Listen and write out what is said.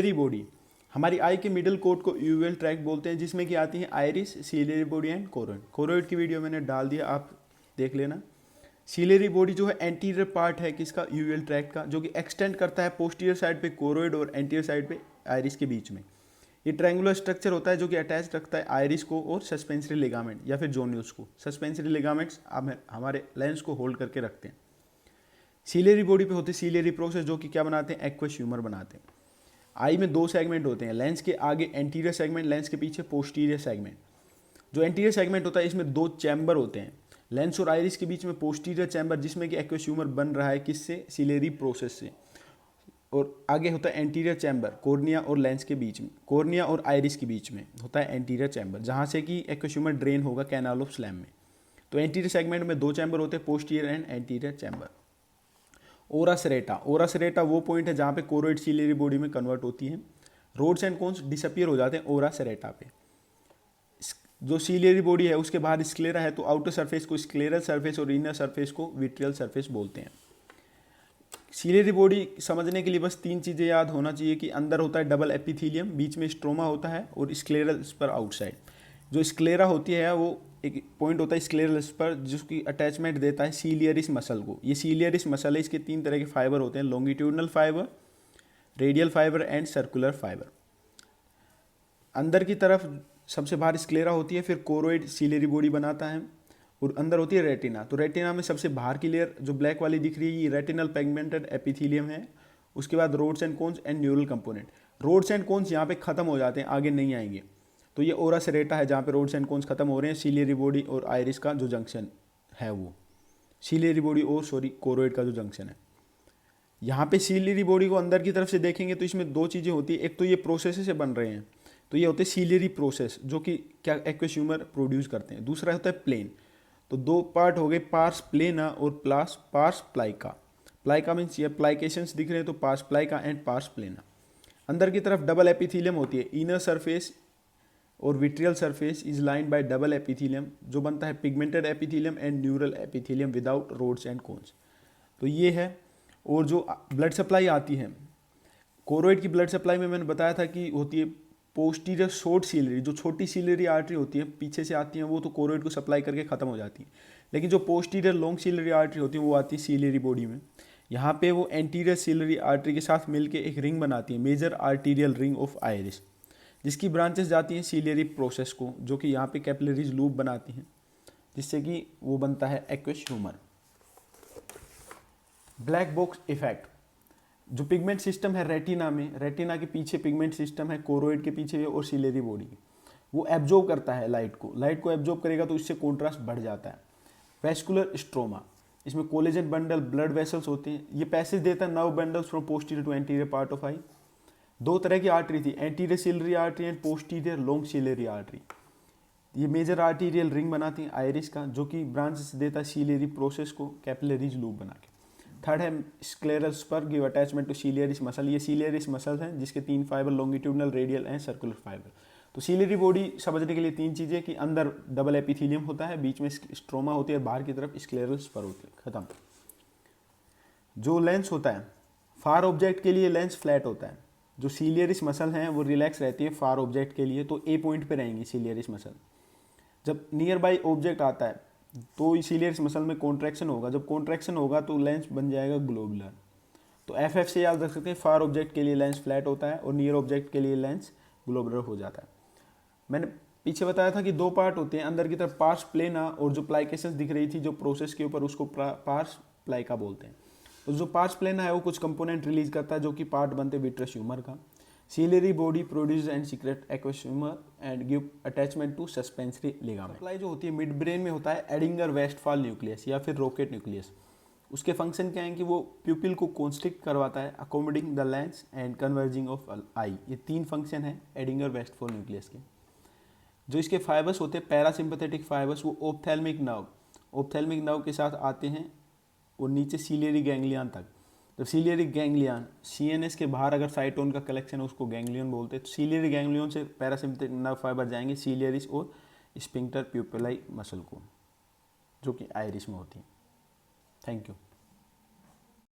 Ciliary body, हमारी आई के middle coat को यूवेल ट्रैक्ट बोलते हैं, जिसमें कि आती है iris, ciliary body and choroid. Choroid की वीडियो मैंने डाल दिया, आप देख लेना। सिलेरी बॉडी जो है एंटीरियर पार्ट है किसका, यूवेल ट्रैक्ट का, जो कि एक्सटेंड करता है पोस्टीरियर साइड पे कोरोइड और एंटीरियर साइड पे आइरिस के बीच में। ये ट्रायंगुलर स्ट्रक्चर होता है जो कि अटैच रखता है आइरिस को और सस्पेंसरी लिगामेंट या फिर जोन्यूल्स को। सस्पेंसरी लिगामेंट्स हमारे लेंस को होल्ड करके रखते हैं। सिलेरी बॉडी पे होते हैं सिलेरी प्रोसेस, जो कि क्या बनाते हैं, एक्वस ह्यूमर बनाते हैं। आई में दो सेगमेंट होते हैं, लेंस के आगे एंटीरियर सेगमेंट, लेंस के पीछे पोस्टीरियर सेगमेंट। जो एंटीरियर सेगमेंट होता है इसमें दो चैम्बर होते हैं, लेंस और आइरिस के बीच में पोस्टीरियर चैम्बर, जिसमें कि एक्वस ह्यूमर बन रहा है किससे, सिलेरी प्रोसेस से। और आगे होता है एंटीरियर चैम्बर, कोर्निया और लेंस के बीच में, कोर्निया और आइरिस के बीच में होता है एंटीरियर चैम्बर, जहाँ से कि एक्वस ह्यूमर ड्रेन होगा कैनाल ऑफ स्लैम में। तो एंटीरियर सेगमेंट में दो चैम्बर होते हैं, पोस्टीरियर एंड एंटीरियर चैम्बर। ओरा सेरेटा, ओरा सेरेटा वो पॉइंट है जहाँ पे कोरोइड सिलेरी बॉडी में कन्वर्ट होती है। रोड्स एंड कोन्स डिसअपियर हो जाते हैं ओरा सेरेटा पे। जो सिलेरी बॉडी है उसके बाहर स्क्लेरा है, तो आउटर सरफेस को स्क्लेरल सरफेस और इनर सरफेस को विट्रियल सरफेस बोलते हैं। सिलेरी बॉडी समझने के लिए बस तीन चीज़ें याद होना चाहिए कि अंदर होता है डबल एपिथीलियम, बीच में स्ट्रोमा होता है और स्क्लेरल पर आउटसाइड। जो स्क्लेरा होती है वो एक पॉइंट होता है स्क्लेरल पर, जिसकी अटैचमेंट देता है सीलियरिस मसल को। ये सीलियरिस मसल है, इसके तीन तरह के फाइबर होते हैं, longitudinal fibre, radial fibre and circular fibre. अंदर की तरफ सबसे बाहर स्क्लेरा होती है, फिर कोरोइड सिलेरी बॉडी बनाता है और अंदर होती है रेटिना। तो रेटिना में सबसे बाहर की लेयर जो ब्लैक वाली दिख रही है ये रेटिनल पेगमेंटेड एपिथीलियम है। उसके बाद rods and cones and neural component. Rods and cones यहाँ पे खत्म हो जाते हैं, आगे नहीं आएंगे। तो ये ओरा सेरेटा है जहाँ पे रोड्स एंड कोन्स खत्म हो रहे हैं, सिलेरी बॉडी और आइरिस का जो जंक्शन है वो, सिलेरी बॉडी और कोरोइड का जो जंक्शन है। यहाँ पे सिलेरी बॉडी को अंदर की तरफ से देखेंगे तो इसमें दो चीज़ें होती है, एक तो ये प्रोसेस से बन रहे हैं, तो ये होते हैं सिलेरी प्रोसेस जो कि क्या एक्वस ह्यूमर प्रोड्यूस करते हैं। दूसरा होता है प्लेन। तो दो पार्ट हो गए, पार्स प्लेना और पार्स प्लाइका। प्लाइका मीन्स ये प्लाइकेशंस दिख रहे हैं, तो pars plicata and pars plana. अंदर की तरफ डबल एपिथीलियम होती है, इनर सरफेस और vitreal surface is lined by double epithelium, जो बनता है pigmented epithelium and neural epithelium without rods and cones. तो ये है। और जो ब्लड सप्लाई आती है, कोरोइड की ब्लड सप्लाई में मैंने बताया था कि होती है पोस्टीरियर शॉर्ट सिलेरी, जो छोटी सिलेरी आर्टरी होती है पीछे से आती है, वो तो कोरोइड को सप्लाई करके खत्म हो जाती है। लेकिन जो पोस्टीरियर लॉन्ग सिलेरी आर्टरी होती है वो आती है सिलेरी बॉडी में। यहाँ पे वो एंटीरियर सिलेरी आर्टरी के साथ मिलके एक रिंग बनाती है, major arterial ring of iris, जिसकी ब्रांचेस जाती हैं सिलेरी प्रोसेस को, जो कि यहाँ पे कैपिलरीज लूप बनाती हैं, जिससे कि वो बनता है aqueous humour. Black box effect, जो पिगमेंट सिस्टम है रेटिना में, रेटिना के पीछे पिगमेंट सिस्टम है, कोरोइड के पीछे और सिलेरी बॉडी, वो एब्जॉर्ब करता है लाइट को एब्जॉर्ब करेगा तो इससे कॉन्ट्रास्ट बढ़ जाता है। वेस्कुलर स्ट्रोमा, इसमें कोलेजन बंडल, ब्लड वेसल्स होते हैं, ये पैसेज देता है nerve bundles from posterior to anterior part of eye. दो तरह की आर्टरी थी, anterior ciliary artery and posterior long ciliary artery. ये मेजर आर्टीरियल रिंग बनाती है आइरिस का, जो कि ब्रांच देता है सिलेरी प्रोसेस को कैपिलरीज लूप बना के। थर्ड है scleral spur give attachment to ciliaris muscle, ये सिलियरिस मसल हैं जिसके तीन fibre longitudinal, radial and circular fibre. तो सिलेरी बॉडी समझने के लिए तीन चीज़ें कि अंदर डबल एपिथीलियम होता है, बीच में स्ट्रोमा होती है, बाहर की तरफ स्क्लेरल स्पर होती है, खत्म। जो लेंस होता है फार ऑब्जेक्ट के लिए लेंस फ्लैट होता है, जो सिलियरिस मसल हैं वो रिलैक्स रहती है फार ऑब्जेक्ट के लिए, तो ए पॉइंट पे रहेंगी सिलियरिस मसल। जब नियर बाई ऑब्जेक्ट आता है तो इसीलिए इस मसल में कॉन्ट्रैक्शन होगा, जब कॉन्ट्रैक्शन होगा तो लेंस बन जाएगा ग्लोबुलर। तो एफ से याद रख सकते हैं, फार ऑब्जेक्ट के लिए लेंस फ्लैट होता है और नियर ऑब्जेक्ट के लिए लेंस ग्लोबुलर हो जाता है। मैंने पीछे बताया था कि दो पार्ट होते हैं, अंदर की तरफ पार्स प्लेना और जो प्लाइकेशंस दिख रही थी जो प्रोसेस के ऊपर, उसको पार्स प्लाइका बोलते हैं। तो जो पार्स प्लेना है वो कुछ कंपोनेंट रिलीज करता है जो कि पार्ट बनते हैं विट्रस ह्यूमर का। Ciliary body produce and secrete aqueous humour and give attachment to suspensory ligament. Supply जो होती है मिड ब्रेन में होता है एडिंगर वेस्टफॉल न्यूक्लियस या फिर रॉकेट न्यूक्लियस। उसके फंक्शन क्या है कि वो प्यूपिल को कॉन्स्ट्रिक्ट करवाता है, accommodating the lens and converging of eye. ये तीन फंक्शन है एडिंगर वेस्टफॉल न्यूक्लियस के। जो इसके फाइबर्स होते हैं पैरासिम्पथेटिक फाइबर्स, वो ओप्थेल्मिक नर्व के साथ आते हैं और नीचे सिलियरी गैंग्लियन तक। तो सिलियरी गैंग्लियन सीएनएस के बाहर अगर साइटोन का कलेक्शन है उसको गैंग्लियन बोलते हैं। तो सिलियरी गैंग्लियन से पैरासिम्पथेटिक नर्व फाइबर जाएंगे सिलियरिस और स्पिंक्टर प्यूपिलाई मसल को, जो कि आइरिस में होती है। Thank you.